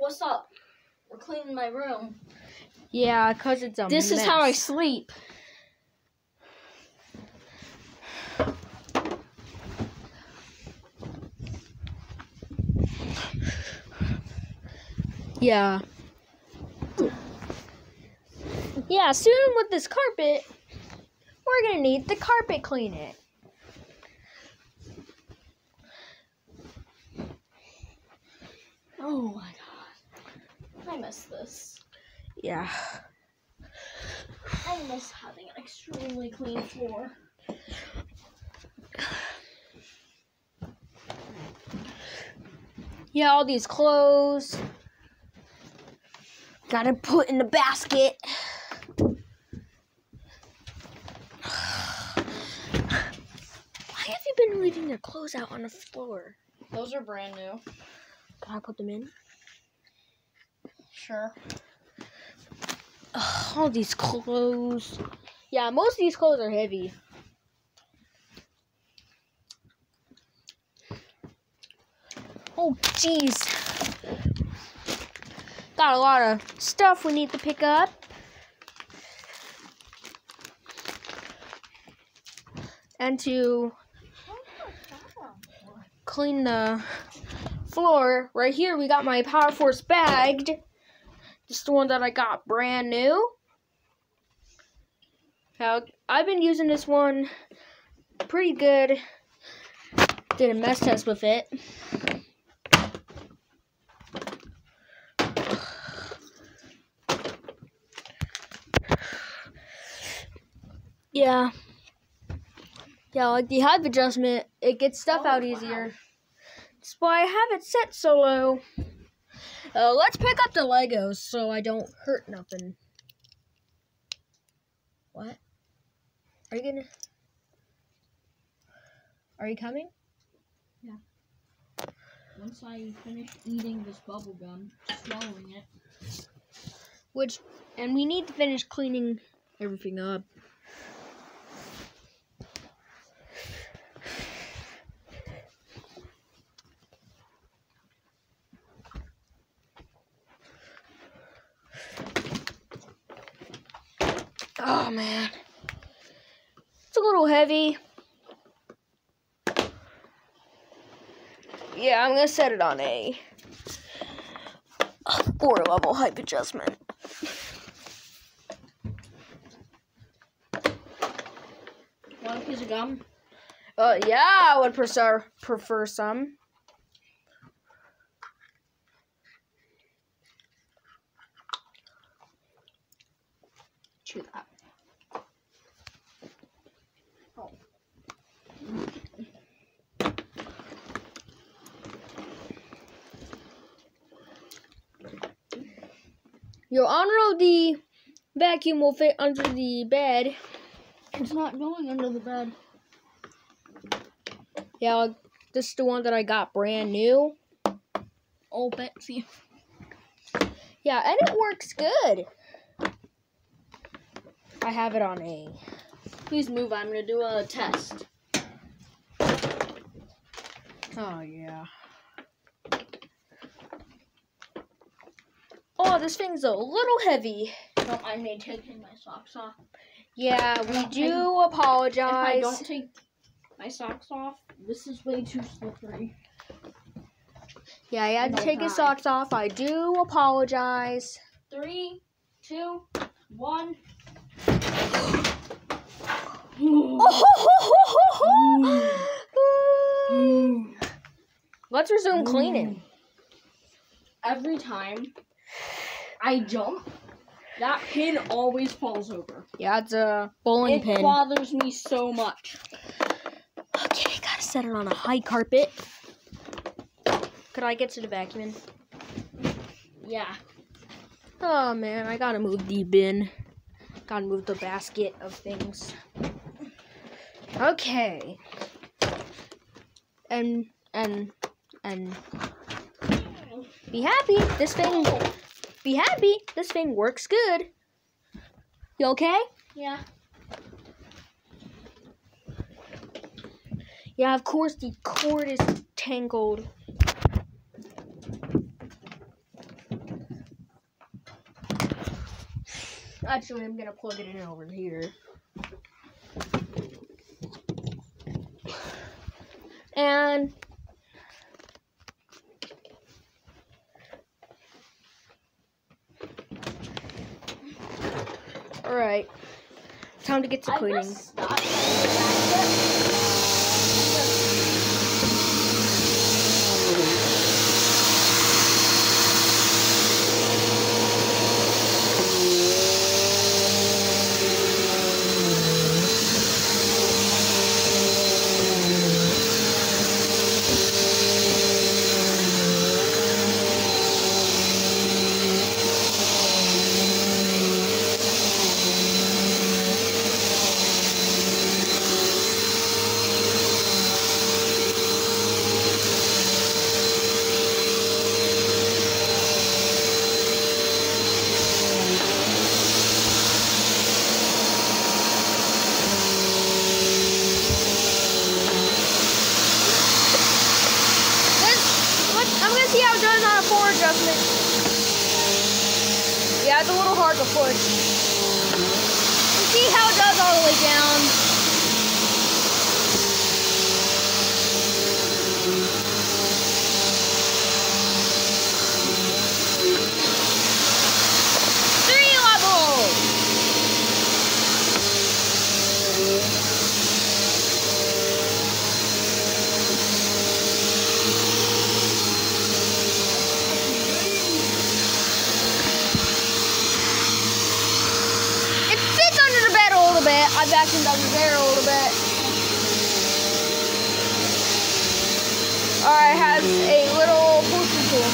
What's up? We're cleaning my room. Yeah, because it's a This mess. is how I sleep. Yeah. Yeah, soon with this carpet, we're going to need the carpet cleaner. Oh my god. I miss this. Yeah. I miss having an extremely clean floor. Yeah, all these clothes. Gotta put in the basket. Why have you been leaving your clothes out on the floor? Those are brand new. Can I put them in? Sure. Ugh, all these clothes. Yeah, most of these clothes are heavy. Oh, jeez. Got a lot of stuff we need to pick up. And to clean the floor, right here we got my Power Force bagged. This is the one that I got brand new. Now, I've been using this one pretty good. Did a mess test with it. Yeah. Yeah, like the height adjustment, it gets stuff out easier. That's why I have it set so low. Let's pick up the Legos so I don't hurt nothing. What? Are you coming? Yeah. Once I finish eating this bubble gum, swallowing it. And we need to finish cleaning everything up. Oh man, it's a little heavy. Yeah, I'm gonna set it on a 4-level height adjustment. Want a piece of gum? Yeah, I would prefer some. Chew that. Oh. Your honor, the vacuum will fit under the bed. It's not going under the bed. Yeah, this is the one that I got brand new. Oh, Betsy. Yeah, and it works good. I have it on a... Please move. I'm going to do a test. Oh, yeah. Oh, this thing's a little heavy. Don't mind me taking my socks off. Yeah, we do apologize. If I don't take my socks off, this is way too slippery. Yeah, I had to take his socks off. I do apologize. 3, 2, 1. Let's resume cleaning. Every time I jump, that pin always falls over. Yeah, it's a bowling pin. It bothers me so much. Okay, gotta set it on a high carpet. Could I get to the vacuum? Yeah. Oh man, I gotta move the bin. Gotta move the basket of things. Okay. And be happy. Be happy. This thing works good. You okay? Yeah. Yeah, of course the cord is tangled. Actually, I'm gonna plug it in over here. And all right, time to get to cleaning. I just stopped at the I'm gonna see how it does on a forward adjustment. Yeah, it's a little hard to push. Let's see how it does all the way down. Three levels. I vacuumed up the air a little bit. Alright, it has a little pollution tool.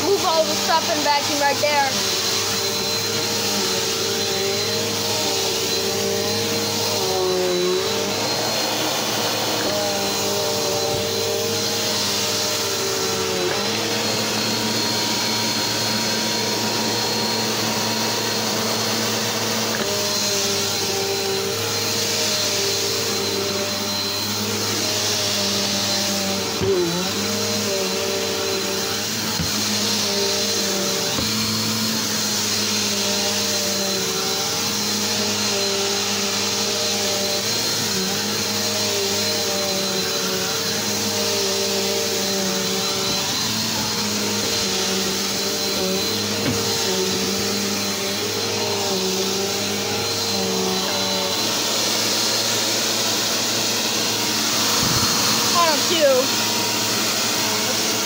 Move all the stuff and vacuum right there.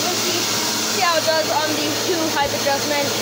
Let's see how it does on these two height adjustments.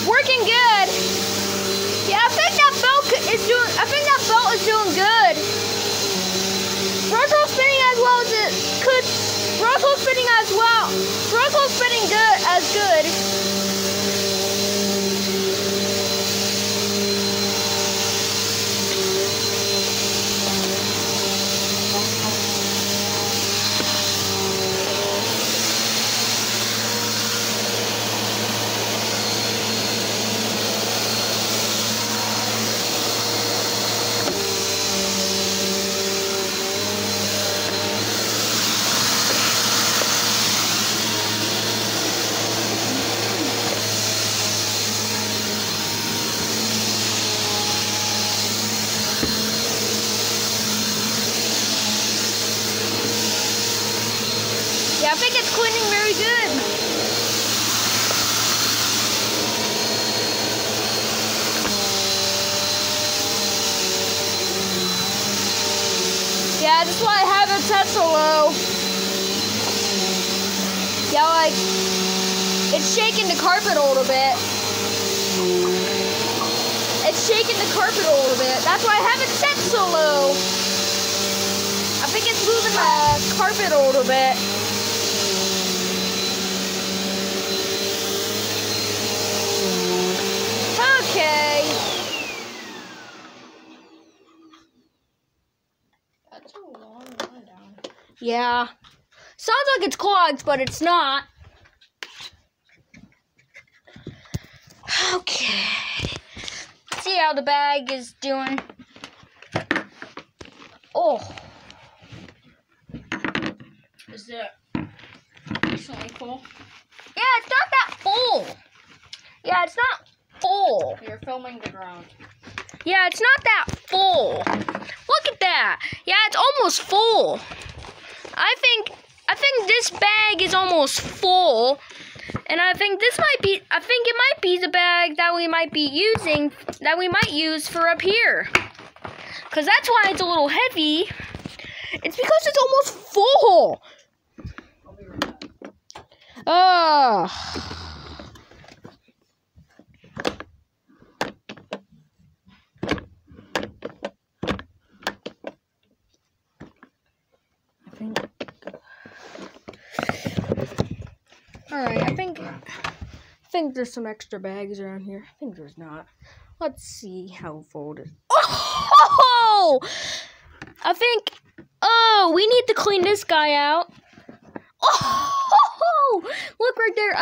Working good. Yeah, I think that belt is doing good. Rotor spinning as well as it could. Rotor spinning as well. Rotor spinning good as good. it's cleaning very good. Yeah, that's why I have it set so low. Yeah, like, it's shaking the carpet a little bit. It's shaking the carpet a little bit. That's why I have it set so low. I think it's moving the carpet a little bit. Okay. That's a long run down. Yeah. Sounds like it's clogged, but it's not. Okay. Let's see how the bag is doing. Oh. Is it recently full? Yeah, it's not that full. Yeah, it's not full. You're filming the ground. Yeah, it's not that full. Look at that. Yeah, it's almost full. I think this bag is almost full. And I think it might be the bag that we might use for up here. Cause that's why it's a little heavy. It's because it's almost full. I'll be right back. Alright, I think there's some extra bags around here. I think there's not. Let's see how full it is. Oh! We need to clean this guy out. Oh! Look right there.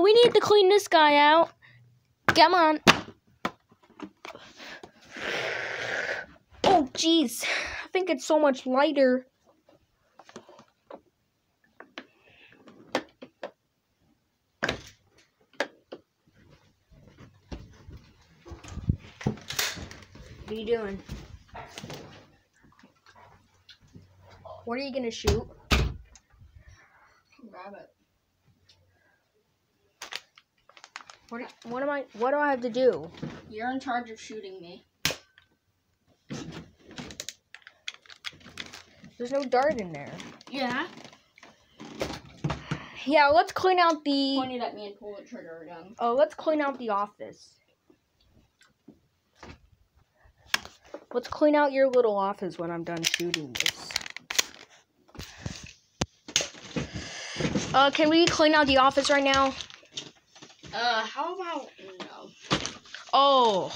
We need to clean this guy out. Come on. Oh, jeez. I think it's so much lighter. What are you doing? What are you gonna shoot? Grab it. What do I have to do? You're in charge of shooting me. There's no dart in there. Yeah. Yeah, let's clean out the. Point it at me and pull the trigger again. Oh, let's clean out the office. Let's clean out your little office when I'm done shooting this. Can we clean out the office right now? How about no? Oh.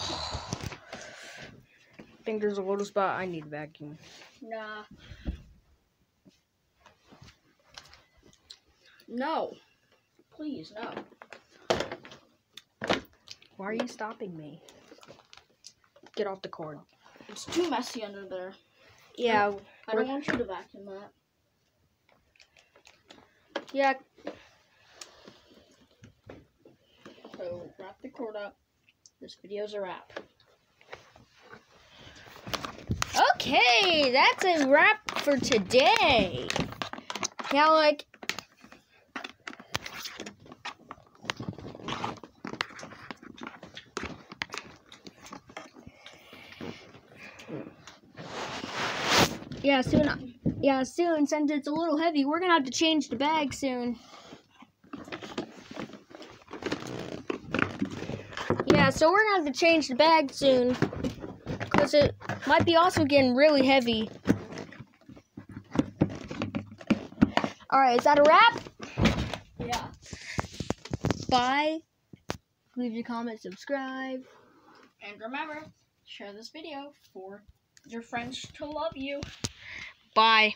I think there's a little spot I need to vacuum. Nah. No. Please, no. Why are you stopping me? Get off the cord. It's too messy under there. Yeah. I don't want you to vacuum that. Yeah. So, wrap the cord up. This video's a wrap. Okay, that's a wrap for today. Now, like, soon, since it's a little heavy, we're gonna have to change the bag soon. Yeah, so we're gonna have to change the bag soon, because it might be also getting really heavy. Alright, is that a wrap? Yeah. Bye. Leave your comment, subscribe. And remember, share this video for your friends to love you. Bye.